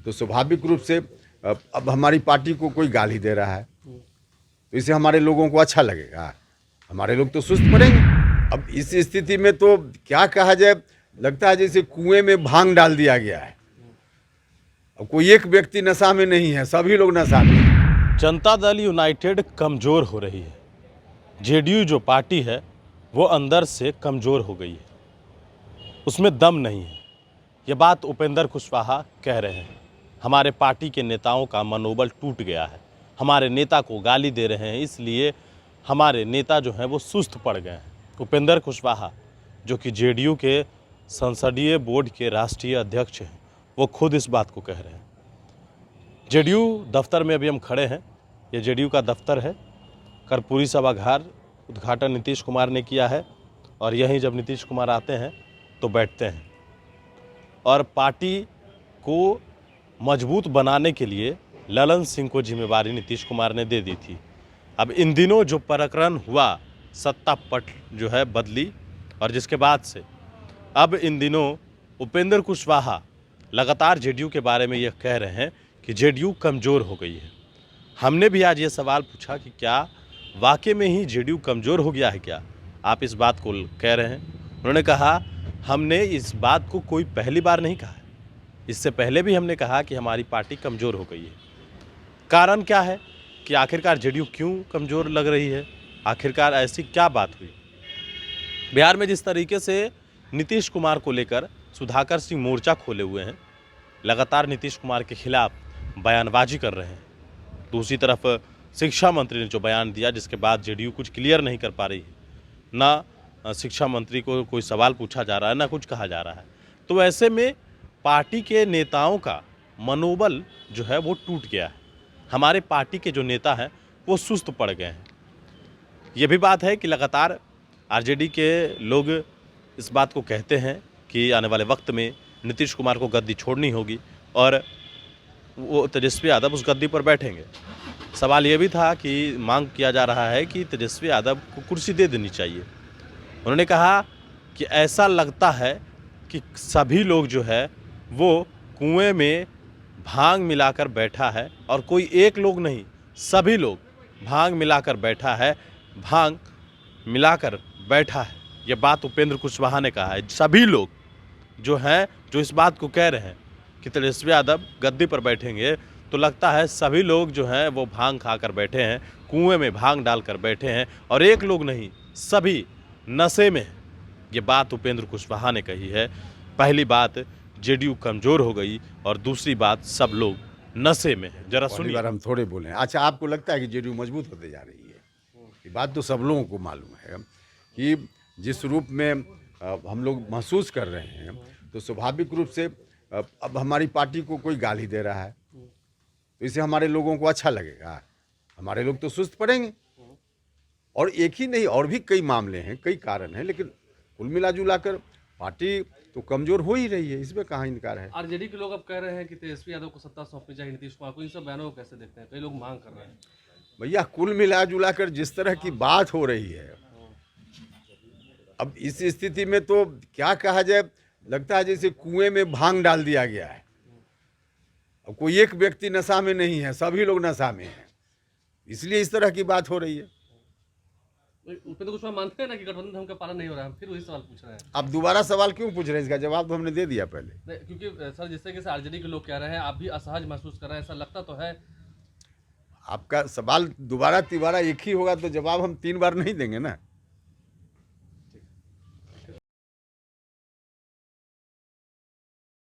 तो स्वाभाविक रूप से अब हमारी पार्टी को कोई गाली दे रहा है तो इसे हमारे लोगों को अच्छा लगेगा? हमारे लोग तो सुस्त पड़ेंगे। अब इस स्थिति में तो क्या कहा जाए, लगता है जैसे कुएं में भांग डाल दिया गया है। अब कोई एक व्यक्ति नशा में नहीं है, सभी लोग नशा में हैं। जनता दल यूनाइटेड कमज़ोर हो रही है। जेडीयू जो पार्टी है वो अंदर से कमज़ोर हो गई है, उसमें दम नहीं है। ये बात उपेंद्र कुशवाहा कह रहे हैं। हमारे पार्टी के नेताओं का मनोबल टूट गया है, हमारे नेता को गाली दे रहे हैं, इसलिए हमारे नेता जो हैं वो सुस्त पड़ गए हैं। उपेंद्र कुशवाहा जो कि जेडीयू के संसदीय बोर्ड के राष्ट्रीय अध्यक्ष हैं, वो खुद इस बात को कह रहे हैं। जेडीयू दफ्तर में अभी हम खड़े हैं। ये जेडीयू का दफ्तर है। कर्पूरी सभागार उद्घाटन नीतीश कुमार ने किया है और यहीं जब नीतीश कुमार आते हैं तो बैठते हैं। और पार्टी को मजबूत बनाने के लिए ललन सिंह को जिम्मेवारी नीतीश कुमार ने दे दी थी। अब इन दिनों जो प्रकरण हुआ, सत्ता पट जो है बदली, और जिसके बाद से अब इन दिनों उपेंद्र कुशवाहा लगातार जेडीयू के बारे में ये कह रहे हैं कि जेडीयू कमज़ोर हो गई है। हमने भी आज ये सवाल पूछा कि क्या वाकई में ही जेडीयू कमज़ोर हो गया है, क्या आप इस बात को कह रहे हैं? उन्होंने कहा हमने इस बात को कोई पहली बार नहीं कहा है, इससे पहले भी हमने कहा कि हमारी पार्टी कमज़ोर हो गई है। कारण क्या है कि आखिरकार जेडीयू क्यों कमज़ोर लग रही है, आखिरकार ऐसी क्या बात हुई? बिहार में जिस तरीके से नीतीश कुमार को लेकर सुधाकर सिंह मोर्चा खोले हुए हैं, लगातार नीतीश कुमार के खिलाफ बयानबाजी कर रहे हैं। दूसरी तरफ शिक्षा मंत्री ने जो बयान दिया, जिसके बाद जेडीयू कुछ क्लियर नहीं कर पा रही है, ना शिक्षा मंत्री को कोई सवाल पूछा जा रहा है, ना कुछ कहा जा रहा है। तो ऐसे में पार्टी के नेताओं का मनोबल जो है वो टूट गया है। हमारे पार्टी के जो नेता हैं वो सुस्त पड़ गए हैं। ये भी बात है कि लगातार आरजेडी के लोग इस बात को कहते हैं कि आने वाले वक्त में नीतीश कुमार को गद्दी छोड़नी होगी और वो तेजस्वी यादव उस गद्दी पर बैठेंगे। सवाल ये भी था कि मांग किया जा रहा है कि तेजस्वी यादव को कुर्सी दे देनी चाहिए। उन्होंने कहा कि ऐसा लगता है कि सभी लोग जो है वो कुएं में भांग मिलाकर बैठा है, और कोई एक लोग नहीं, सभी लोग भांग मिलाकर बैठा है, भांग मिलाकर बैठा है। ये बात उपेंद्र कुशवाहा ने कहा है। सभी लोग जो हैं जो इस बात को कह रहे हैं कि तेजस्वी यादव गद्दी पर बैठेंगे, तो लगता है सभी लोग जो हैं वो भांग खाकर बैठे हैं, कुएं में भांग डालकर बैठे हैं, और एक लोग नहीं, सभी नशे में हैं। ये बात उपेंद्र कुशवाहा ने कही है। पहली बात जेडीयू कमज़ोर हो गई, और दूसरी बात सब लोग नशे में हैं। जरा सुनिए। बार हम थोड़े बोले। अच्छा, आपको लगता है कि जेडीयू मजबूत होते जा रही है? ये बात तो सब लोगों को मालूम है कि जिस रूप में हम लोग महसूस कर रहे हैं, तो स्वाभाविक रूप से अब हमारी पार्टी को कोई गाली दे रहा है तो इसे हमारे लोगों को अच्छा लगेगा? हमारे लोग तो सुस्त पड़ेंगे। और एक ही नहीं, और भी कई मामले हैं, कई कारण हैं, लेकिन कुल मिला जुला कर पार्टी तो कमजोर हो ही रही है, इसमें कहाँ इनकार है। आरजेडी के लोग अब कह रहे हैं कि तेजस्वी यादव को सत्ता सौंपनी चाहिए नीतीश कुमार को। इन सब बयानों को कैसे देखते हैं? कई लोग मांग कर रहे हैं। भैया, कुल मिला जुला कर जिस तरह की बात हो रही है, अब इस स्थिति में तो क्या कहा जाए, लगता है जैसे कुएं में भांग डाल दिया गया है। अब कोई एक व्यक्ति नशा में नहीं है, सभी लोग नशा में हैं, इसलिए इस तरह की बात हो रही है। उपेंद्र कुशवाहा मानते हैं ना कि गठबंधन धर्म का पालन नहीं हो रहा है, फिर वही सवाल पूछ रहे हैं। आप दोबारा सवाल क्यों पूछ रहे हैं? इसका जवाब तो हमने दे दिया पहले। क्योंकि सर, जिस तरीके से आरजेडी के लोग कह रहे हैं, आप भी असहज महसूस कर रहे हैं, ऐसा लगता तो है। आपका सवाल दोबारा तिबारा एक ही होगा तो जवाब हम 3 बार नहीं देंगे ना।